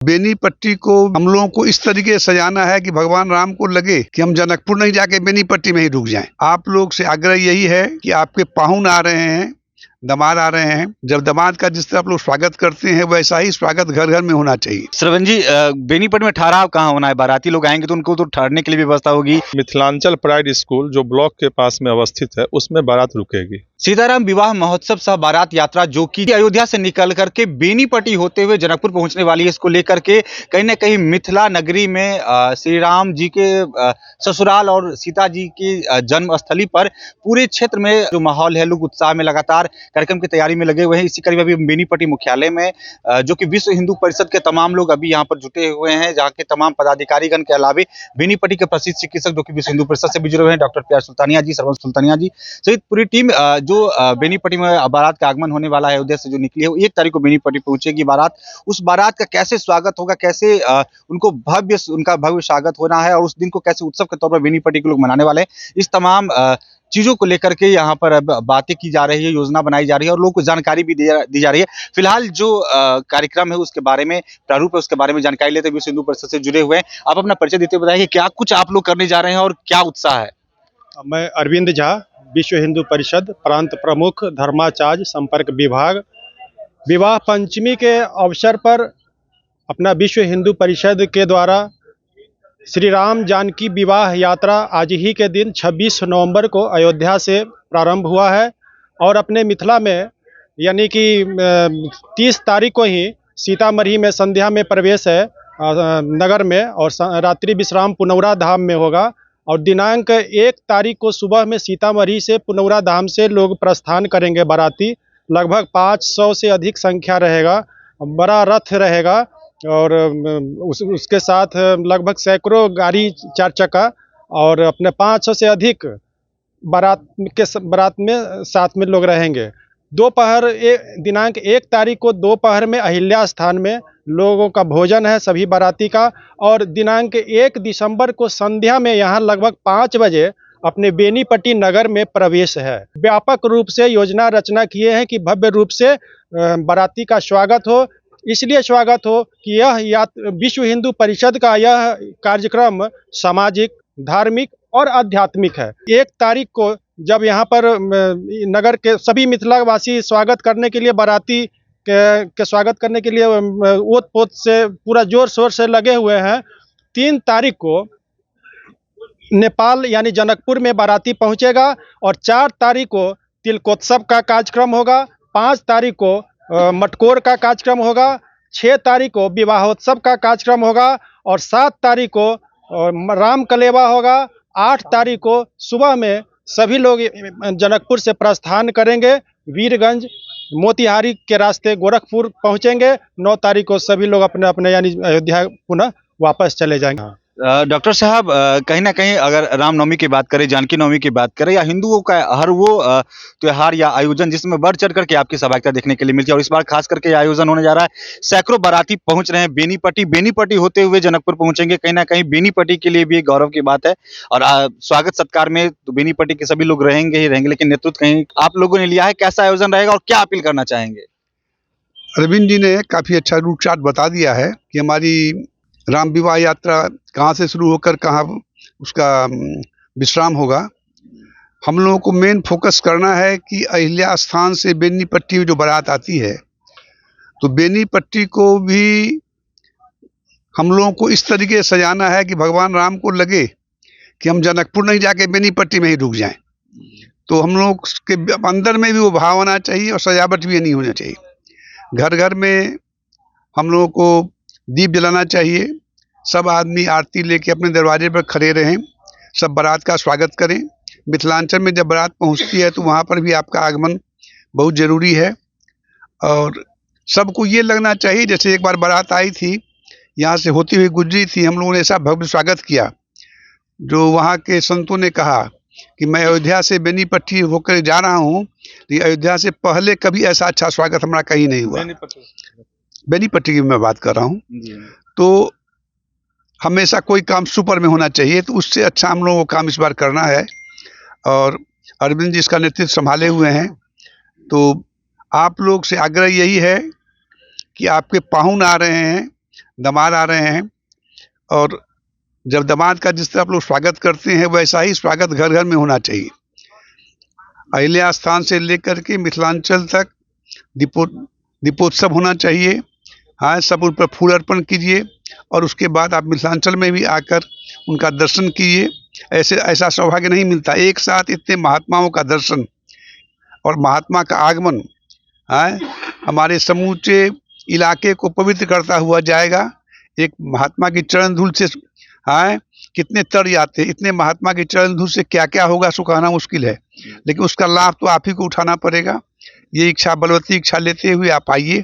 बेनीपट्टी को हम लोगों को इस तरीके से सजाना है कि भगवान राम को लगे कि हम जनकपुर नहीं जाके बेनीपट्टी में ही रुक जाएं। आप लोग से आग्रह यही है कि आपके पाहुन आ रहे हैं, दामाद आ रहे हैं, जब दामाद का जिस तरह आप लोग स्वागत करते हैं वैसा ही स्वागत घर घर में होना चाहिए। श्रवण जी, बेनीपट्टी में ठहराव कहाँ होना है? बाराती लोग आएंगे तो उनको तो ठहरने के लिए व्यवस्था होगी। मिथिलांचल प्राइड स्कूल जो ब्लॉक के पास में अवस्थित है उसमें बारात रुकेगी। सीताराम विवाह महोत्सव सह बारात यात्रा जो कि अयोध्या से निकल करके बेनीपट्टी होते हुए जनकपुर पहुंचने वाली है, इसको लेकर के कहीं ना कहीं मिथिला नगरी में श्री राम जी के ससुराल और सीता जी की जन्म स्थली पर पूरे क्षेत्र में जो माहौल है, लोग उत्साह में लगातार कार्यक्रम की तैयारी में लगे हुए हैं। इसी करीब अभी बेनीपट्टी मुख्यालय में जो कि विश्व हिंदू परिषद के तमाम लोग अभी यहाँ पर जुटे हुए हैं, जहाँ के तमाम पदाधिकारीगण के अलावे बेनीपट्टी के प्रसिद्ध चिकित्सक जो कि विश्व हिंदू परिषद से भी जुड़े हुए हैं, डॉक्टर प्यार सुल्तानिया जी, सरवंश सुल्तानिया जी सहित पूरी टीम जो बेनीपट्टी में बारात का आगमन होने वाला है, अयोध्या से जो निकली है, 1 तारीख को बेनीपट्टी पहुंचेगी बारात। उस बारात का कैसे स्वागत होगा, कैसे उनका भव्य स्वागत होना है और उस दिन को कैसे उत्सव के तौर पर बेनीपट्टी के लोग मनाने वाले हैं, इस तमाम चीजों को लेकर के यहाँ पर अब बातें की जा रही है, योजना बनाई जा रही है और लोगों को जानकारी भी दी जा रही है। फिलहाल जो कार्यक्रम है उसके बारे में, प्रारूप है उसके बारे में जानकारी लेते हुए विश्व हिंदू परिषद से जुड़े हुए हैं। आप अपना परिचय देते हुए बताइए क्या कुछ आप लोग करने जा रहे हैं और क्या उत्साह है? मैं अरविंद झा, विश्व हिंदू परिषद प्रांत प्रमुख, धर्माचार्य संपर्क विभाग। विवाह पंचमी के अवसर पर अपना विश्व हिंदू परिषद के द्वारा श्री राम जानकी विवाह यात्रा आज ही के दिन 26 नवंबर को अयोध्या से प्रारंभ हुआ है और अपने मिथिला में यानी कि 30 तारीख को ही सीतामढ़ी में संध्या में प्रवेश है नगर में और रात्रि विश्राम पुनौरा धाम में होगा और दिनांक 1 तारीख को सुबह में सीतामढ़ी से पुनौरा धाम से लोग प्रस्थान करेंगे बाराती। लगभग 500 से अधिक संख्या रहेगा, बड़ा रथ रहेगा और उसके साथ लगभग सैकड़ों गाड़ी 4 चक्का और अपने 500 से अधिक बारात में साथ में लोग रहेंगे। दिनांक 1 तारीख को दोपहर में अहिल्या स्थान में लोगों का भोजन है सभी बाराती का और दिनांक 1 दिसंबर को संध्या में यहाँ लगभग 5 बजे अपने बेनीपट्टी नगर में प्रवेश है। व्यापक रूप से योजना रचना किए हैं कि भव्य रूप से बाराती का स्वागत हो, इसलिए स्वागत हो कि यह विश्व हिंदू परिषद का यह कार्यक्रम सामाजिक, धार्मिक और आध्यात्मिक है। 1 तारीख को जब यहाँ पर नगर के सभी मिथिलावासी स्वागत करने के लिए बाराती के स्वागत करने के लिए ओत पोत से पूरा जोर शोर से लगे हुए हैं। 3 तारीख को नेपाल यानी जनकपुर में बाराती पहुंचेगा और 4 तारीख को तिलकोत्सव का कार्यक्रम होगा, 5 तारीख को मटकोर का कार्यक्रम होगा, 6 तारीख को विवाहोत्सव का कार्यक्रम होगा और 7 तारीख को राम कलेवा होगा। 8 तारीख को सुबह में सभी लोग जनकपुर से प्रस्थान करेंगे, वीरगंज मोतिहारी के रास्ते गोरखपुर पहुंचेंगे। 9 तारीख को सभी लोग अपने अपने यानी अयोध्या पुनः वापस चले जाएंगे। डॉक्टर साहब, कहीं ना कहीं अगर रामनवमी की बात करें, जानकी नवमी की बात करें या हिंदुओं का हर वो त्योहार या आयोजन जिसमें बढ़ चढ़ करके आपकी सहभागिता देखने के लिए मिलती है और इस बार खास करके आयोजन होने जा रहा है, सैकड़ों बाराती पहुंच रहे हैं बेनीपट्टी होते हुए जनकपुर पहुंचेंगे। कहीं ना कहीं बेनीपट्टी के लिए भी एक गौरव की बात है और स्वागत सत्कार में तो बेनीपट्टी के सभी लोग रहेंगे ही रहेंगे, लेकिन नेतृत्व कहीं आप लोगों ने लिया है। कैसा आयोजन रहेगा और क्या अपील करना चाहेंगे? अरविंद जी ने काफी अच्छा रूट चार्ट बता दिया है कि हमारी राम विवाह यात्रा कहाँ से शुरू होकर कहाँ उसका विश्राम होगा। हम लोगों को मेन फोकस करना है कि अहिल्या स्थान से बेनीपट्टी जो बारात आती है तो बेनीपट्टी को भी हम लोगों को इस तरीके से सजाना है कि भगवान राम को लगे कि हम जनकपुर नहीं जाके बेनीपट्टी में ही रुक जाएं। तो हम लोग के अंदर में भी वो भाव होना चाहिए और सजावट भी नहीं होना चाहिए। घर घर में हम लोगों को दीप जलाना चाहिए, सब आदमी आरती लेके अपने दरवाजे पर खड़े रहें, सब बारात का स्वागत करें। मिथिलांचल में जब बारात पहुंचती है तो वहाँ पर भी आपका आगमन बहुत ज़रूरी है और सबको ये लगना चाहिए जैसे एक बार बारात आई थी, यहाँ से होती हुई गुजरी थी, हम लोगों ने ऐसा भव्य स्वागत किया। जो वहाँ के संतों ने कहा कि मैं अयोध्या से बेनीपट्टी होकर जा रहा हूँ, लेकिन अयोध्या से पहले कभी ऐसा अच्छा स्वागत हमारा कहीं नहीं हुआ। बेनीपट्टी की मैं बात कर रहा हूँ। तो हमेशा कोई काम सुपर में होना चाहिए, तो उससे अच्छा हम लोगों को काम इस बार करना है और अरविंद जी इसका नेतृत्व संभाले हुए हैं। तो आप लोग से आग्रह यही है कि आपके पाहुन आ रहे हैं, दामाद आ रहे हैं, और जब दामाद का जिस तरह आप लोग स्वागत करते हैं वैसा ही स्वागत घर घर में होना चाहिए। अहिल्या स्थान से लेकर के मिथिलांचल तक दीपोत्सव होना चाहिए। हाँ, सब उन पर फूल अर्पण कीजिए और उसके बाद आप मिथिलांचल में भी आकर उनका दर्शन कीजिए। ऐसा सौभाग्य नहीं मिलता, एक साथ इतने महात्माओं का दर्शन और महात्मा का आगमन हमारे समूचे इलाके को पवित्र करता हुआ जाएगा। एक महात्मा की चरण धूल से कितने तर जाते, इतने महात्मा की चरण धूल से क्या क्या होगा सो कहना मुश्किल है, लेकिन उसका लाभ तो आप ही को उठाना पड़ेगा। ये इच्छा, बलवती इच्छा लेते हुए आप आइए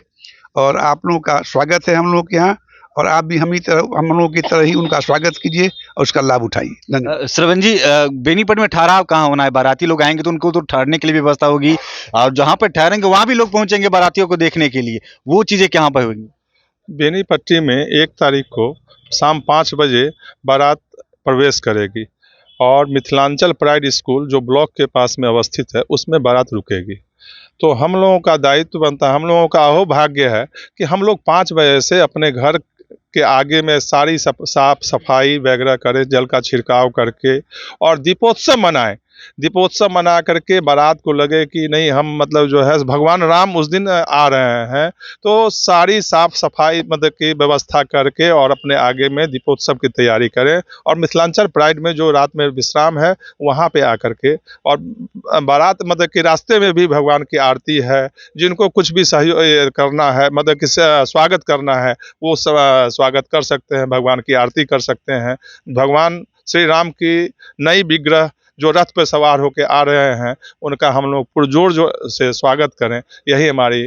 और आप लोगों का स्वागत है हम लोग के यहाँ, और आप भी हम लोगों की तरह ही उनका स्वागत कीजिए और उसका लाभ उठाइए। धन्यवाद। श्रवण जी, बेनीपट्टी में ठहराव कहाँ होना है? बाराती लोग आएंगे तो उनको तो ठहरने के लिए व्यवस्था होगी, और जहाँ पर ठहरेंगे वहाँ भी लोग पहुंचेंगे बारातियों को देखने के लिए, वो चीजें कहाँ पर होंगी? बेनीपट्टी में 1 तारीख को शाम 5 बजे बारात प्रवेश करेगी और मिथिलांचल प्राइड स्कूल जो ब्लॉक के पास में अवस्थित है उसमें बारात रुकेगी। तो हम लोगों का दायित्व बनता है, हम लोगों का अहोभाग्य है कि हम लोग 5 बजे से अपने घर के आगे में सारी साफ सफाई वगैरह करें, जल का छिड़काव करके और दीपोत्सव मनाएं। दीपोत्सव मना करके बारात को लगे कि नहीं, हम मतलब जो है भगवान राम उस दिन आ रहे हैं, तो सारी साफ सफाई मतलब की व्यवस्था करके और अपने आगे में दीपोत्सव की तैयारी करें। और मिथिलांचल प्राइड में जो रात में विश्राम है वहाँ पे आकर के, और बारात मतलब कि रास्ते में भी भगवान की आरती है, जिनको कुछ भी सहयोग करना है मतलब कि स्वागत करना है वो स्वागत कर सकते हैं, भगवान की आरती कर सकते हैं। भगवान श्री राम की नई विग्रह जो रथ पर सवार होकर आ रहे हैं उनका हम लोग पुरजोर से स्वागत करें, यही हमारी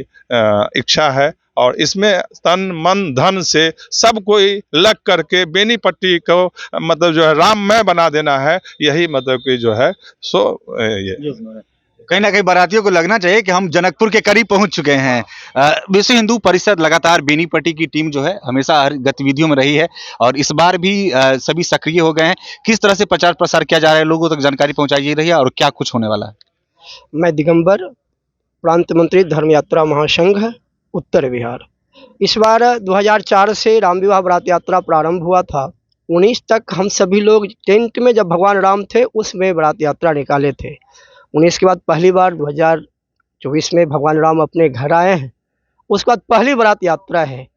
इच्छा है। और इसमें तन मन धन से सब कोई लग करके बेनीपट्टी को मतलब जो है राममय बना देना है, यही मतलब कि जो है सो ये कहीं ना कहीं बारातियों को लगना चाहिए कि हम जनकपुर के करीब पहुंच चुके हैं। विश्व हिंदू परिषद लगातार बेनीपट्टी की टीम जो है हमेशा हर गतिविधियों में रही है, और इस बार भी सभी सक्रिय हो गए हैं। किस तरह से प्रचार प्रसार किया जा रहा है, लोगों तक जानकारी पहुंचाई जा रही है, और क्या कुछ होने वाला है? मैं दिगंबर, प्रांत मंत्री धर्म यात्रा महासंघ उत्तर बिहार। इस बार 2004 से राम विवाह बारात यात्रा प्रारंभ हुआ था। 19 तक हम सभी लोग टेंट में, जब भगवान राम थे उसमें बारात यात्रा निकाले थे। 19 के बाद पहली बार 2024 में भगवान राम अपने घर आए हैं, उसके बाद पहली बारात यात्रा है।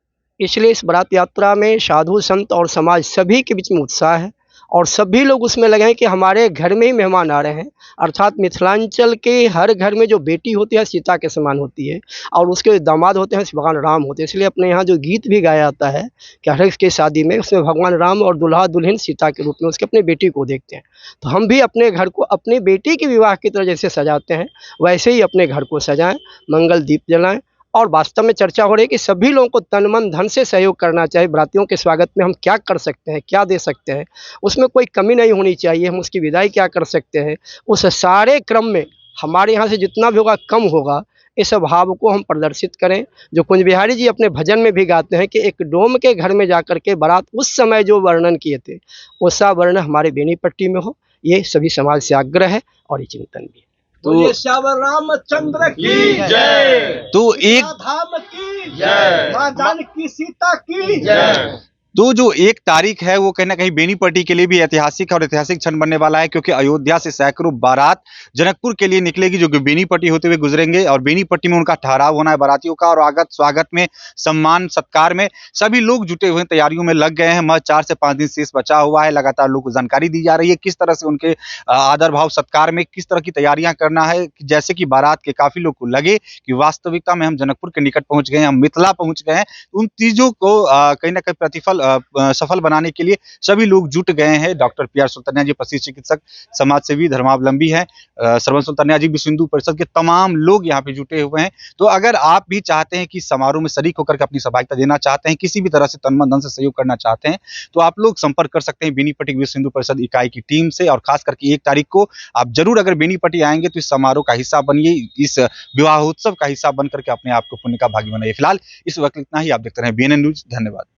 इसलिए इस बारात यात्रा में साधु संत और समाज सभी के बीच में उत्साह है, और सभी लोग उसमें लगे हैं कि हमारे घर में ही मेहमान आ रहे हैं। अर्थात मिथिलांचल के हर घर में जो बेटी होती है सीता के समान होती है, और उसके दामाद होते हैं भगवान राम होते हैं। इसलिए अपने यहाँ जो गीत भी गाया जाता है कि हर एक के शादी में उसमें भगवान राम और दुल्हा दुल्हन सीता के रूप में उसके अपने बेटी को देखते हैं। तो हम भी अपने घर को अपनी बेटी के विवाह की तरह जैसे सजाते हैं वैसे ही अपने घर को सजाएं, मंगल दीप जलाएं। और वास्तव में चर्चा हो रही है कि सभी लोगों को तन मन धन से सहयोग करना चाहिए। बारातियों के स्वागत में हम क्या कर सकते हैं, क्या दे सकते हैं, उसमें कोई कमी नहीं होनी चाहिए। हम उसकी विदाई क्या कर सकते हैं, उस सारे क्रम में हमारे यहाँ से जितना भी होगा कम होगा, इस भाव को हम प्रदर्शित करें। जो कुंज बिहारी जी अपने भजन में भी गाते हैं कि एक डोम के घर में जाकर के बारात उस समय जो वर्णन किए थे वैसा वर्णन हमारे बेनीपट्टी में हो, ये सभी समाज से आग्रह है और ये चिंतन भी है। तो श्यावर रामचंद्र की जय, तो एक धाम की जय, मां जानकी सीता की जय। तो जो 1 तारीख है वो कहीं ना कहीं बेनीपट्टी के लिए भी ऐतिहासिक है, और ऐतिहासिक क्षण बनने वाला है, क्योंकि अयोध्या से सैकड़ों बारात जनकपुर के लिए निकलेगी, जो कि बेनीपट्टी होते हुए गुजरेंगे, और बेनीपट्टी में उनका ठहराव होना है बारातियों का। और आगत स्वागत में, सम्मान सत्कार में सभी लोग जुटे हुए तैयारियों में लग गए हैं। महज 4 से 5 दिन शेष बचा हुआ है। लगातार लोगों को जानकारी दी जा रही है किस तरह से उनके आदर भाव सत्कार में किस तरह की तैयारियां करना है, जैसे कि बारात के काफी लोग को लगे कि वास्तविकता में हम जनकपुर के निकट पहुंच गए हैं, हम मिथिला पहुंच गए हैं। उन चीजों को कहीं ना कहीं प्रतिफल सफल बनाने के लिए सभी लोग जुट गए हैं। डॉक्टर पी आर सुल्तानिया जी प्रसिद्ध चिकित्सक, समाजसेवी, धर्मावलंबी हैं। श्रवण सुल्तानिया जी विश्व हिंदू परिषद के तमाम लोग यहाँ पे जुटे हुए हैं। तो अगर आप भी चाहते हैं कि समारोह में शरीक होकर के अपनी सहभागिता देना चाहते हैं, किसी भी तरह से तन मन धन से सहयोग करना चाहते हैं, तो आप लोग संपर्क कर सकते हैं बेनीपट्टी विश्व हिंदू परिषद इकाई की टीम से। और खास करके 1 तारीख को आप जरूर अगर बेनीपट्टी आएंगे तो इस समारोह का हिस्सा बनिए, इस विवाहोत्सव का हिस्सा बनकर के अपने आप को पुण्य का भागी बनाइए। फिलहाल इस वक्त इतना ही। आप देखते रहे BNN न्यूज। धन्यवाद।